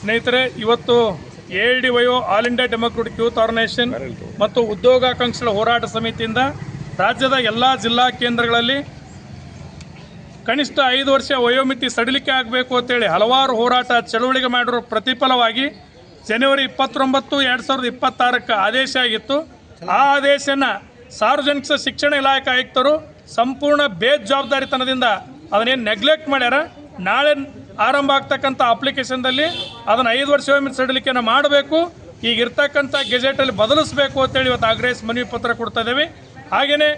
ಸ್ನೇಹಿತರೆ, ಇವತ್ತು ALDYO All India Democratic Youth Organisation ಮತ್ತು ಉದ್ಯೋಗಾಕಾಂಕ್ಷಿಗಳ ಹೋರಾಟ ಸಮಿತಿಯಿಂದ ರಾಜ್ಯದ ಎಲ್ಲ ಜಿಲ್ಲಾ ಕೇಂದ್ರಗಳಲ್ಲಿ ಕನಿಷ್ಠ 5 ವರ್ಷ ವಯೋಮಿತಿ ಸಡಿಲಿಕೆ ಆಗಬೇಕು ಅಂತೇಳಿ ಹಲವಾರು ಹೋರಾಟ ಚಳುವಳಿಗೆ ಮಾಡಿರೋ ಪ್ರತಿಫಲವಾಗಿ ಜನವರಿ 29, 2026 ಆದೇಶ ಆಗಿತ್ತು. ಆ ಆದೇಶನ ಸಾರ್ವಜನಿಕ ಶಿಕ್ಷಣ ಇಲಾಖೆ ಆಯುಕ್ತರು ಸಂಪೂರ್ಣ ಬೇಜವಾಬ್ದಾರಿತನದಿಂದ ಅದನ್ನೇನು ನೆಗ್ಲೆಕ್ಟ್ ಮಾಡ್ಯಾರ. ನಾಳೆ ಆರಂಭ ಆಗ್ತಕ್ಕಂಥ ಅಪ್ಲಿಕೇಶನ್ದಲ್ಲಿ ಅದನ್ನು 5 ವರ್ಷ ವಯೋಮಿತಿ ಸಡಿಲಿಕೆಯನ್ನು ಮಾಡಬೇಕು, ಈಗಿರ್ತಕ್ಕಂಥ ಗೆಜೆಟಲ್ಲಿ ಬದಲಿಸಬೇಕು ಅಂತೇಳಿ ಇವತ್ತು ಆಗ್ರಹಿಸಿ ಮನವಿ ಪತ್ರ ಕೊಡ್ತಾ ಇದ್ದೇವೆ. ಹಾಗೆಯೇ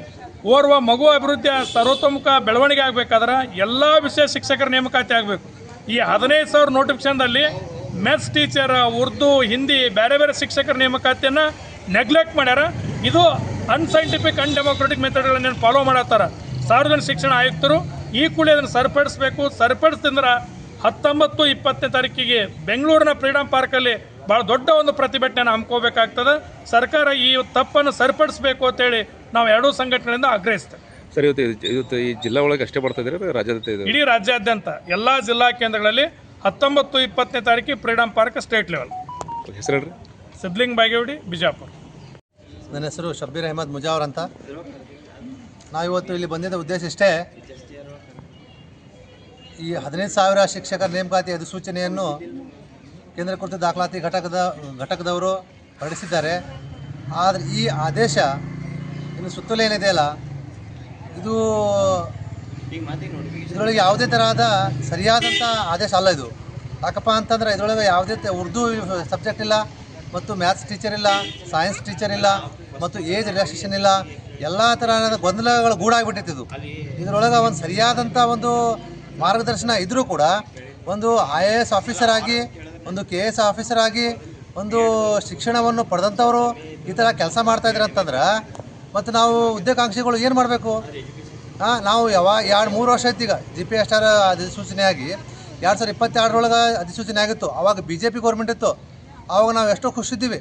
ಓರ್ವ ಮಗು ಅಭಿವೃದ್ಧಿಯ ಸರ್ವತೋಮುಖ ಬೆಳವಣಿಗೆ ಆಗಬೇಕಾದ್ರೆ ಎಲ್ಲ ವಿಷಯ ಶಿಕ್ಷಕರ ನೇಮಕಾತಿ ಆಗಬೇಕು. ಈ 15,000 ನೋಟಿಫಿಕೇಶನ್ದಲ್ಲಿ ಮ್ಯಾಥ್ಸ್ ಟೀಚರ್, ಉರ್ದು, ಹಿಂದಿ ಬೇರೆ ಬೇರೆ ಶಿಕ್ಷಕರ ನೇಮಕಾತಿಯನ್ನು ನೆಗ್ಲೆಕ್ಟ್ ಮಾಡ್ಯಾರ. ಇದು ಅನ್ಸೈಂಟಿಫಿಕ್ ಅನ್ಡೆಮೊಕ್ರೆಟಿಕ್ ಮೆಥಡ್ಗಳನ್ನೇನು ಫಾಲೋ ಮಾಡತ್ತಾರ ಸಾರ್ವಜನಿಕ ಶಿಕ್ಷಣ ಆಯುಕ್ತರು. ಈ ಕೂಡಲೇ ಅದನ್ನು ಸರಿಪಡಿಸಬೇಕು. ಸರಿಪಡಿಸಿದ್ರೆ 19, 20ನೇ ತಾರೀಕಿಗೆ ಬೆಂಗಳೂರಿನ ಫ್ರೀಡಮ್ ಪಾರ್ಕಲ್ಲಿ ಭಾಳ ದೊಡ್ಡ ಒಂದು ಪ್ರತಿಭಟನೆಯನ್ನು ಹಮ್ಮಿಕೋಬೇಕಾಗ್ತದೆ. ಸರ್ಕಾರ ಈ ತಪ್ಪನ್ನು ಸರಿಪಡಿಸಬೇಕು ಅಂತೇಳಿ ನಾವು ಎರಡೂ ಸಂಘಟನೆಗಳಿಂದ ಆಗ್ರಹಿಸ್ತೇವೆ. ಸರ್, ಇವತ್ತು ಈ ಜಿಲ್ಲಾ ಒಳಗೆ ಅಷ್ಟೇ ಬರ್ತಾ ಇದ್ದೀರಾ? ರಾಜ್ಯಾದ್ಯಂತ ಇಡೀ ರಾಜ್ಯಾದ್ಯಂತ ಎಲ್ಲ ಜಿಲ್ಲಾ ಕೇಂದ್ರಗಳಲ್ಲಿ 19, 20ನೇ ತಾರೀಕಿಗೆ ಫ್ರೀಡಮ್ ಪಾರ್ಕ್ ಸ್ಟೇಟ್ ಲೆವೆಲ್. ಹೆಸರು ಹೇಳ್ರಿ. ಸಿದ್ಲಿಂಗ್ ಬಾಗೇವಾಡಿ, ಬಿಜಾಪುರ. ನನ್ನ ಹೆಸರು ಶಬ್ಬೀರ್ ಅಹಮದ್ ಮುಜಾವರ್ ಅಂತ. ನಾವಿವತ್ತು ಇಲ್ಲಿ ಬಂದಿದ್ದ ಉದ್ದೇಶ ಇಷ್ಟೇ, ಈ 15,000 ಶಿಕ್ಷಕರ ನೇಮಕಾತಿ ಅಧಿಸೂಚನೆಯನ್ನು ಕೇಂದ್ರ ಕೃತ ದಾಖಲಾತಿ ಘಟಕದವರು ಹೊರಡಿಸಿದ್ದಾರೆ. ಆದರೆ ಈ ಆದೇಶ ಇನ್ನು ಸುತ್ತಲೂ ಏನಿದೆಯಲ್ಲ, ಇದರೊಳಗೆ ಯಾವುದೇ ತರಹದ ಸರಿಯಾದಂಥ ಆದೇಶ ಅಲ್ಲ ಇದು. ಯಾಕಪ್ಪ ಅಂತಂದರೆ ಇದರೊಳಗೆ ಯಾವುದೇ ಉರ್ದು ಸಬ್ಜೆಕ್ಟ್ ಇಲ್ಲ, ಮತ್ತು ಮ್ಯಾಥ್ಸ್ ಟೀಚರ್ ಇಲ್ಲ, ಸೈನ್ಸ್ ಟೀಚರ್ ಇಲ್ಲ, ಮತ್ತು ಏಜ್ ರಿಲ್ಯಾಕ್ಸೇಷನ್ ಇಲ್ಲ. ಎಲ್ಲ ತರಹದ ಗೊಂದಲಗಳು ಗೂಡಾಗಿಬಿಟ್ಟಿತ್ತು. ಇದರೊಳಗೆ ಒಂದು ಸರಿಯಾದಂಥ ಒಂದು ಮಾರ್ಗದರ್ಶನ ಇದ್ದರೂ ಕೂಡ ಒಂದು IAS ಆಫೀಸರ್ ಆಗಿ, ಒಂದು KS ಆಫೀಸರ್ ಆಗಿ, ಒಂದು ಶಿಕ್ಷಣವನ್ನು ಪಡೆದಂಥವರು ಈ ಥರ ಕೆಲಸ ಮಾಡ್ತಾಯಿದ್ರು ಅಂತಂದ್ರೆ ಮತ್ತು ನಾವು ಉದ್ಯೋಗಾಕಾಂಕ್ಷಿಗಳು ಏನು ಮಾಡಬೇಕು? ನಾವು 2-3 ವರ್ಷ ಆಯ್ತು ಈಗ GPSR ಅಧಿಸೂಚನೆ ಆಗಿ 2022 ಅಧಿಸೂಚನೆ ಆಗಿತ್ತು. ಆವಾಗ BJP ಗೌರ್ಮೆಂಟ್ ಇತ್ತು. ಆವಾಗ ನಾವು ಎಷ್ಟೋ ಖುಷಿದ್ದೀವಿ.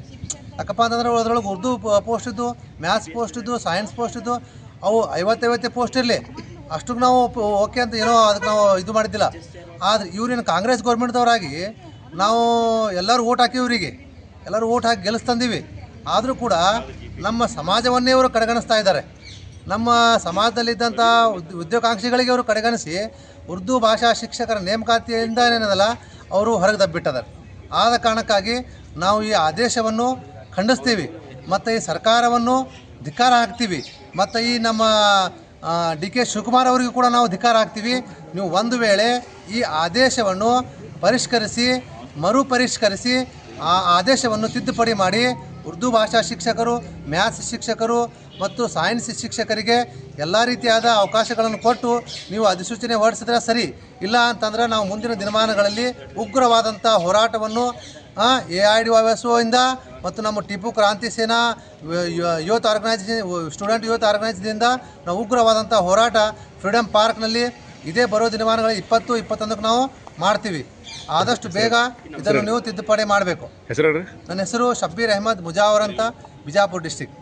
ಯಾಕಪ್ಪ ಅಂತಂದ್ರೆ ಅದರೊಳಗೆ ಉರ್ದು ಪೋಸ್ಟ್ ಇದ್ದು, ಮ್ಯಾಥ್ಸ್ ಪೋಸ್ಟ್ ಇದ್ದು, ಸೈನ್ಸ್ ಪೋಸ್ಟ್ ಇದ್ದು. ಅವು 50 ಪೋಸ್ಟ್ ಇರಲಿ, ಅಷ್ಟಕ್ಕೆ ನಾವು ಓಕೆ ಅಂತ ಏನೋ ಅದಕ್ಕೆ ನಾವು ಇದು ಮಾಡಿದ್ದಿಲ್ಲ. ಆದರೆ ಇವ್ರೇನು ಕಾಂಗ್ರೆಸ್ ಗೌರ್ಮೆಂಟ್ದವರಾಗಿ ನಾವು ಎಲ್ಲರೂ ಓಟ್ ಹಾಕಿ ಇವರಿಗೆ ಎಲ್ಲರೂ ಓಟ್ ಹಾಕಿ ಗೆಲ್ಲಿಸ್ತಂದೀವಿ. ಆದರೂ ಕೂಡ ನಮ್ಮ ಸಮಾಜವನ್ನೇ ಇವರು ಕಡೆಗಣಿಸ್ತಾ ಇದ್ದಾರೆ. ನಮ್ಮ ಸಮಾಜದಲ್ಲಿದ್ದಂಥ ಉದ್ಯೋಗಾಕಾಂಕ್ಷಿಗಳಿಗೆ ಅವರು ಕಡೆಗಣಿಸಿ ಉರ್ದು ಭಾಷಾ ಶಿಕ್ಷಕರ ನೇಮಕಾತಿಯಿಂದ ಏನೇನದಲ್ಲ ಅವರು ಹೊರಗೆ ದಬ್ಬಿಟ್ಟಿದ್ದಾರೆ. ಆದ ಕಾರಣಕ್ಕಾಗಿ ನಾವು ಈ ಆದೇಶವನ್ನು ಖಂಡಿಸ್ತೀವಿ ಮತ್ತು ಈ ಸರ್ಕಾರವನ್ನು ಧಿಕ್ಕಾರ ಹಾಕ್ತೀವಿ. ಮತ್ತು ಈ ನಮ್ಮ DK ಶಿವಕುಮಾರ್ ಅವರಿಗೂ ಕೂಡ ನಾವು ಧಿಕ್ಕಾರ ಹಾಕ್ತೀವಿ. ನೀವು ಒಂದು ವೇಳೆ ಈ ಆದೇಶವನ್ನು ಮರುಪರಿಷ್ಕರಿಸಿ ಆ ಆದೇಶವನ್ನು ತಿದ್ದುಪಡಿ ಮಾಡಿ ಉರ್ದು ಭಾಷಾ ಶಿಕ್ಷಕರು, ಮ್ಯಾಥ್ಸ್ ಶಿಕ್ಷಕರು ಮತ್ತು ಸೈನ್ಸ್ ಶಿಕ್ಷಕರಿಗೆ ಎಲ್ಲ ರೀತಿಯಾದ ಅವಕಾಶಗಳನ್ನು ಕೊಟ್ಟು ನೀವು ಅಧಿಸೂಚನೆ ಹೊರಡಿಸಿದ್ರೆ ಸರಿ. ಇಲ್ಲ ಅಂತಂದ್ರೆ ನಾವು ಮುಂದಿನ ದಿನಮಾನಗಳಲ್ಲಿ ಉಗ್ರವಾದಂಥ ಹೋರಾಟವನ್ನು AIDYO ಇಂದ ಮತ್ತು ನಮ್ಮ ಟಿಪ್ಪು ಕ್ರಾಂತಿ ಸೇನಾ ಯೂತ್ ಆರ್ಗನೈಸೇಷನ್, ಸ್ಟೂಡೆಂಟ್ ಯೂತ್ ಆರ್ಗನೈಸೇಷನಿಂದ ನಾವು ಉಗ್ರವಾದಂಥ ಹೋರಾಟ ಫ್ರೀಡಮ್ ಪಾರ್ಕ್ನಲ್ಲಿ ಇದೇ ಬರೋ ದಿನಮಾನಗಳಲ್ಲಿ 20, 21ಕ್ಕೆ ನಾವು ಮಾಡ್ತೀವಿ. ಆದಷ್ಟು ಬೇಗ ಇದನ್ನು ನೀವು ತಿದ್ದುಪಡಿ ಮಾಡಬೇಕು. ನನ್ನ ಹೆಸರು ಶಬ್ಬೀರ್ ಅಹಮದ್ ಮುಜಾವರ್ ಅಂತ, ಬಿಜಾಪುರ ಡಿಸ್ಟಿಕ್.